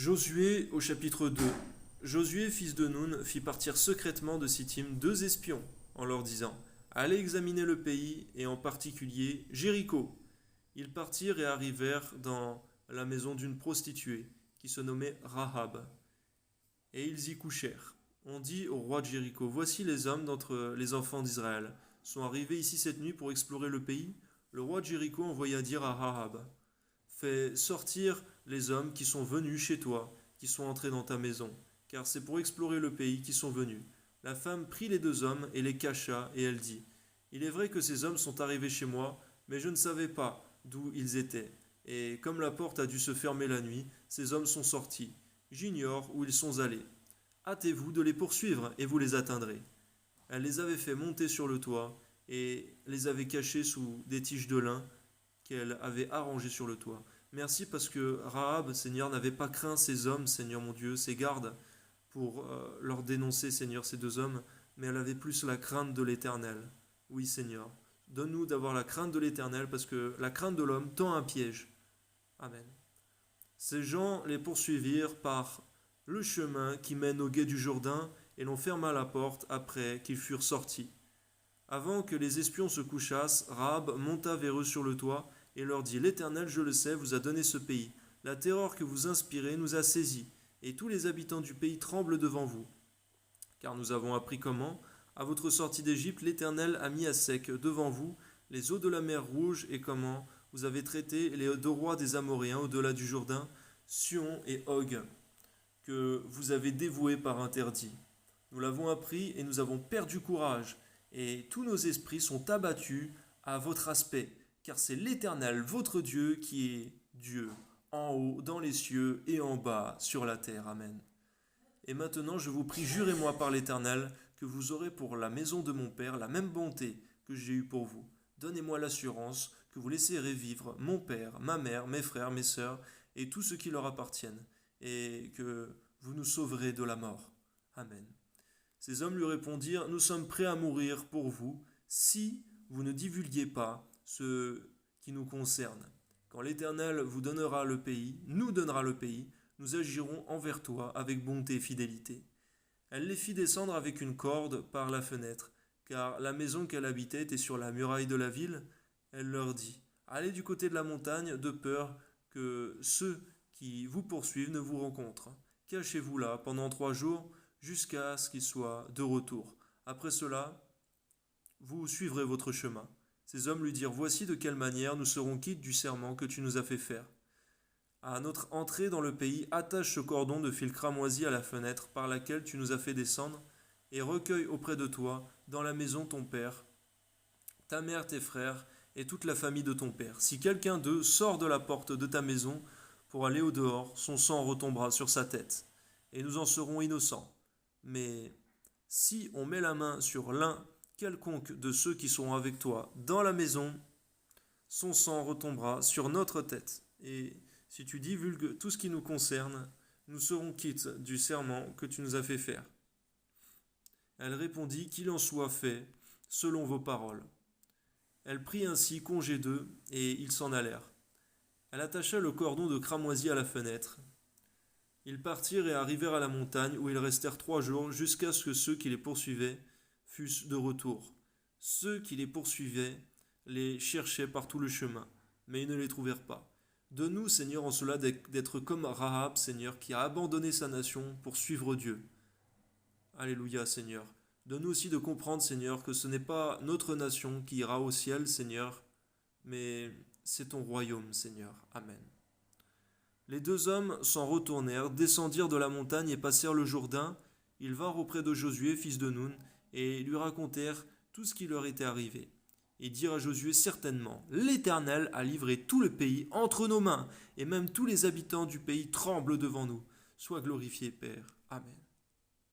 Josué au chapitre 2. Josué, fils de Nun, fit partir secrètement de Sittim 2 espions, en leur disant: Allez examiner le pays, et en particulier Jéricho. Ils partirent et arrivèrent dans la maison d'une prostituée, qui se nommait Rahab, et ils y couchèrent. On dit au roi de Jéricho: Voici les hommes d'entre les enfants d'Israël sont arrivés ici cette nuit pour explorer le pays. Le roi de Jéricho envoya dire à Rahab: Fais sortir les hommes qui sont venus chez toi, qui sont entrés dans ta maison, car c'est pour explorer le pays qu'ils sont venus. La femme prit les 2 hommes et les cacha, et elle dit: Il est vrai que ces hommes sont arrivés chez moi, mais je ne savais pas d'où ils étaient. Et comme la porte a dû se fermer la nuit, ces hommes sont sortis. J'ignore où ils sont allés. Hâtez-vous de les poursuivre, et vous les atteindrez. Elle les avait fait monter sur le toit, et les avait cachés sous des tiges de lin qu'elle avait arrangées sur le toit. Merci parce que Rahab, Seigneur, n'avait pas craint ces hommes, Seigneur mon Dieu, ces gardes, pour leur dénoncer, Seigneur, ces 2 hommes, mais elle avait plus la crainte de l'Éternel. Oui, Seigneur, donne-nous d'avoir la crainte de l'Éternel, parce que la crainte de l'homme tend un piège. Amen. Ces gens les poursuivirent par le chemin qui mène au gué du Jourdain, et l'on ferma la porte après qu'ils furent sortis. Avant que les espions se couchassent, Rahab monta vers eux sur le toit et leur dit: L'Éternel, je le sais, vous a donné ce pays. La terreur que vous inspirez nous a saisis, et tous les habitants du pays tremblent devant vous. Car nous avons appris comment, à votre sortie d'Égypte, l'Éternel a mis à sec devant vous les eaux de la mer Rouge, et comment vous avez traité les 2 rois des Amoréens au-delà du Jourdain, Sion et Og, que vous avez dévoués par interdit. Nous l'avons appris et nous avons perdu courage, et tous nos esprits sont abattus à votre aspect, car c'est l'Éternel, votre Dieu, qui est Dieu, en haut, dans les cieux, et en bas, sur la terre. Amen. Et maintenant, je vous prie, jurez-moi par l'Éternel, que vous aurez pour la maison de mon Père la même bonté que j'ai eue pour vous. Donnez-moi l'assurance que vous laisserez vivre mon père, ma mère, mes frères, mes sœurs, et tous ceux qui leur appartiennent, et que vous nous sauverez de la mort. Amen. Ces hommes lui répondirent: Nous sommes prêts à mourir pour vous, si vous ne divulguiez pas ce qui nous concerne. Quand l'Éternel vous donnera le pays, nous donnera le pays, nous agirons envers toi avec bonté et fidélité. Elle les fit descendre avec une corde par la fenêtre, car la maison qu'elle habitait était sur la muraille de la ville. Elle leur dit: Allez du côté de la montagne, de peur que ceux qui vous poursuivent ne vous rencontrent. Cachez-vous là pendant 3 jours, jusqu'à ce qu'ils soient de retour. Après cela, vous suivrez votre chemin. Ces hommes lui dirent: Voici de quelle manière nous serons quittes du serment que tu nous as fait faire. À notre entrée dans le pays, attache ce cordon de fil cramoisi à la fenêtre par laquelle tu nous as fait descendre, et recueille auprès de toi, dans la maison, ton père, ta mère, tes frères, et toute la famille de ton père. Si quelqu'un d'eux sort de la porte de ta maison pour aller au dehors, son sang retombera sur sa tête, et nous en serons innocents. Mais si on met la main sur l'un quelconque de ceux qui sont avec toi dans la maison, son sang retombera sur notre tête. Et si tu divulgues tout ce qui nous concerne, nous serons quittes du serment que tu nous as fait faire. Elle répondit: Qu'il en soit fait, selon vos paroles. Elle prit ainsi congé d'eux, et ils s'en allèrent. Elle attacha le cordon de cramoisi à la fenêtre. Ils partirent et arrivèrent à la montagne, où ils restèrent 3 jours, jusqu'à ce que ceux qui les poursuivaient fussent de retour. Ceux qui les poursuivaient les cherchaient par tout le chemin, mais ils ne les trouvèrent pas. Donne-nous, Seigneur, en cela d'être comme Rahab, Seigneur, qui a abandonné sa nation pour suivre Dieu. Alléluia, Seigneur. Donne-nous aussi de comprendre, Seigneur, que ce n'est pas notre nation qui ira au ciel, Seigneur, mais c'est ton royaume, Seigneur. Amen. Les 2 hommes s'en retournèrent, descendirent de la montagne et passèrent le Jourdain. Ils vinrent auprès de Josué, fils de Nun, et lui racontèrent tout ce qui leur était arrivé. Et dirent à Josué: Certainement, l'Éternel a livré tout le pays entre nos mains, et même tous les habitants du pays tremblent devant nous. Sois glorifié, Père. Amen.